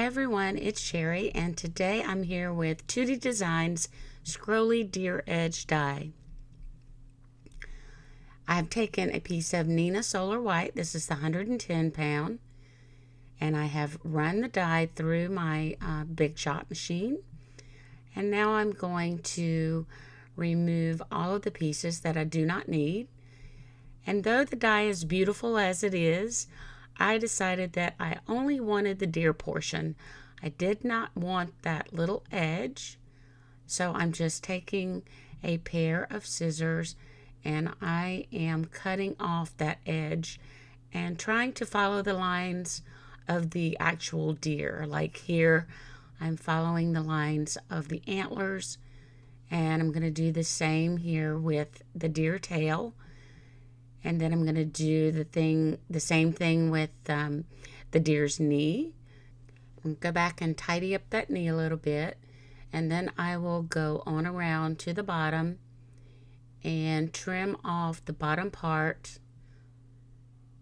everyone, it's Sherry, and today I'm here with Tutti Designs Scrolly Deer Edge die. I've taken a piece of Neenah Solar White. This is the 110 pound, and I have run the die through my Big Shot machine, and now I'm going to remove all of the pieces that I do not need. And though the die is beautiful as it is, I decided that I only wanted the deer portion. I did not want that little edge. So I'm just taking a pair of scissors and I am cutting off that edge and trying to follow the lines of the actual deer. Like here, I'm following the lines of the antlers, and I'm going to do the same here with the deer tail. And then I'm going to do the same thing with the deer's knee. I'll go back and tidy up that knee a little bit. And then I will go on around to the bottom and trim off the bottom part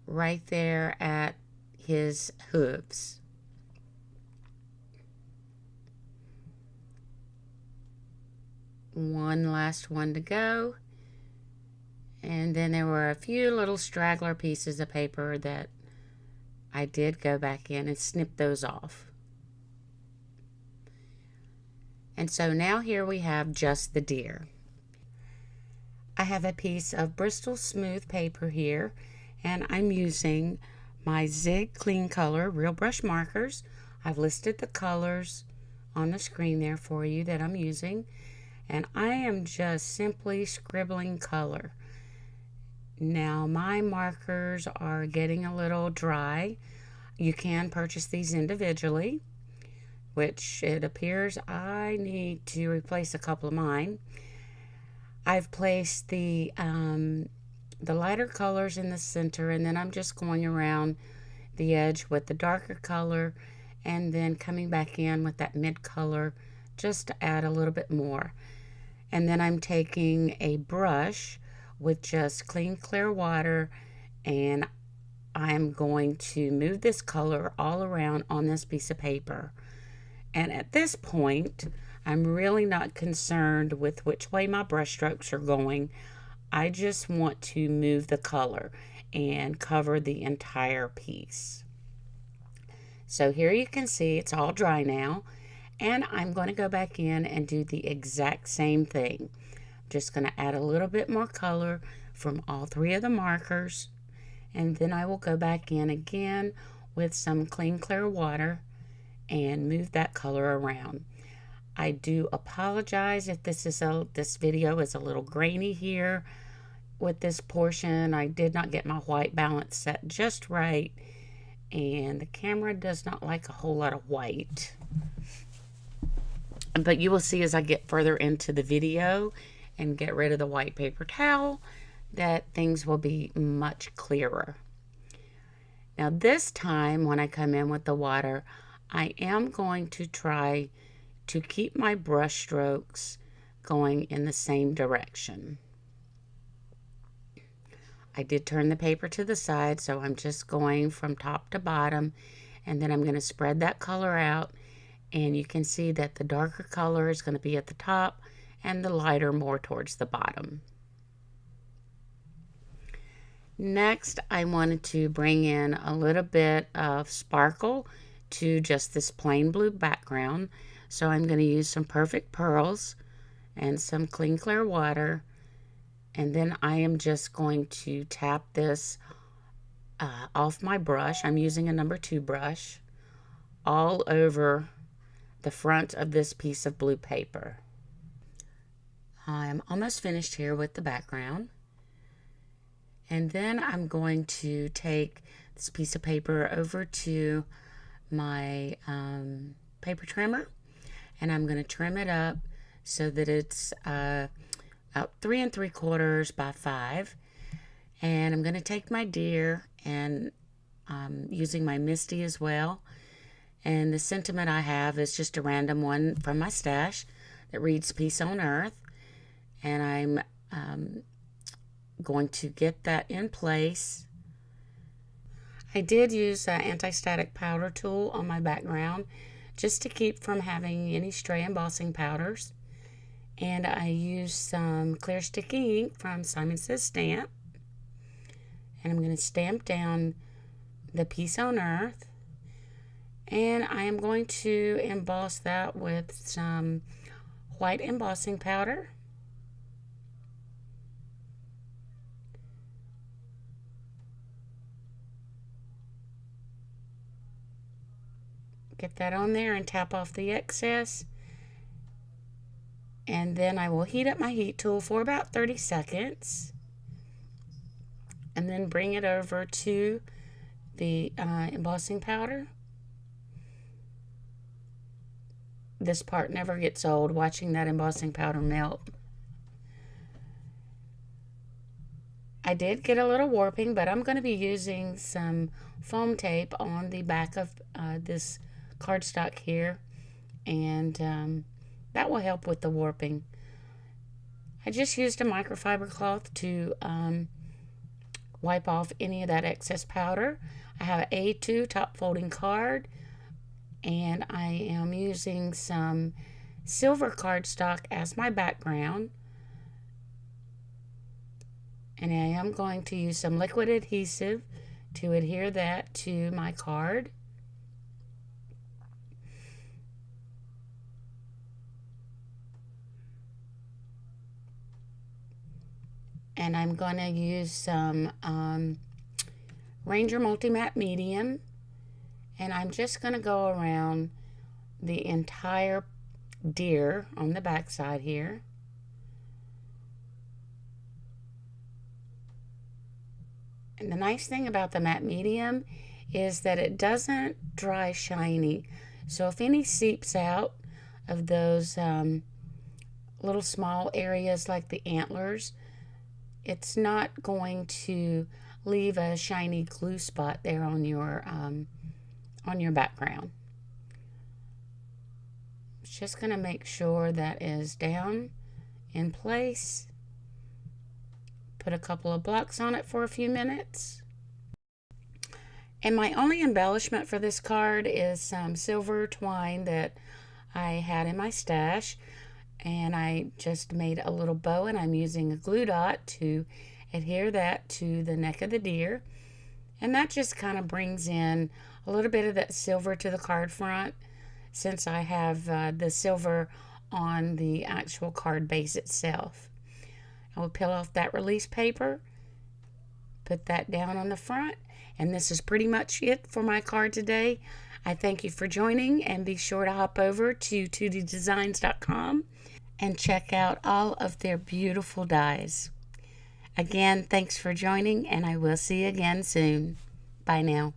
right there at his hooves. One last one to go. And then there were a few little straggler pieces of paper that I did go back in and snip those off. And so now here we have just the deer. I have a piece of Bristol smooth paper here, and I'm using my Zig Clean Color Real Brush markers. I've listed the colors on the screen there for you that I'm using, and I am just simply scribbling color. Now my markers are getting a little dry. You can purchase these individually, which it appears I need to replace a couple of mine. I've placed the lighter colors in the center, and then I'm just going around the edge with the darker color and then coming back in with that mid color just to add a little bit more. And then I'm taking a brush with just clean clear water, and I'm going to move this color all around on this piece of paper. And at this point, I'm really not concerned with which way my brush strokes are going. I just want to move the color and cover the entire piece. So here you can see it's all dry now, and I'm going to go back in and do the exact same thing. Just going to add a little bit more color from all three of the markers, and then I will go back in again with some clean clear water and move that color around. I do apologize if this video is a little grainy here with this portion. I did not get my white balance set just right, and the camera does not like a whole lot of white. But you will see as I get further into the video and get rid of the white paper towel that things will be much clearer. Now this time when I come in with the water, I am going to try to keep my brush strokes going in the same direction. I did turn the paper to the side, so I'm just going from top to bottom, and then I'm going to spread that color out, and you can see that the darker color is going to be at the top and the lighter more towards the bottom. Next, I wanted to bring in a little bit of sparkle to just this plain blue background. So I'm going to use some Perfect Pearls and some clean clear water, and then I am just going to tap this off my brush. I'm using a number 2 brush all over the front of this piece of blue paper. I'm almost finished here with the background, and then I'm going to take this piece of paper over to my paper trimmer, and I'm going to trim it up so that it's about 3 3/4 by 5. And I'm going to take my deer, and using my MISTI as well, and the sentiment I have is just a random one from my stash that reads Peace on Earth. And I'm going to get that in place. I did use an anti-static powder tool on my background just to keep from having any stray embossing powders. And I use some clear sticky ink from Simon Says Stamp. And I'm going to stamp down the piece on earth. And I am going to emboss that with some white embossing powder. Get that on there and tap off the excess. And then I will heat up my heat tool for about 30 seconds. And then bring it over to the embossing powder. This part never gets old, watching that embossing powder melt. I did get a little warping, but I'm going to be using some foam tape on the back of this cardstock here, and that will help with the warping. I just used a microfiber cloth to wipe off any of that excess powder. I have an A2 top folding card, and I am using some silver cardstock as my background. And I am going to use some liquid adhesive to adhere that to my card. And I'm going to use some Ranger Multi-Matte Medium. And I'm just going to go around the entire deer on the back side here. And the nice thing about the matte medium is that it doesn't dry shiny. So if any seeps out of those little small areas like the antlers, it's not going to leave a shiny glue spot there on your background. It's just going to make sure that is down in place. Put a couple of blocks on it for a few minutes. And my only embellishment for this card is some silver twine that I had in my stash. And I just made a little bow, and I'm using a glue dot to adhere that to the neck of the deer. And that just kind of brings in a little bit of that silver to the card front, since I have the silver on the actual card base itself. I will peel off that release paper, put that down on the front, and this is pretty much it for my card today. I thank you for joining, and be sure to hop over to tuttidesigns.com and check out all of their beautiful dies. Again, thanks for joining, and I will see you again soon. Bye now.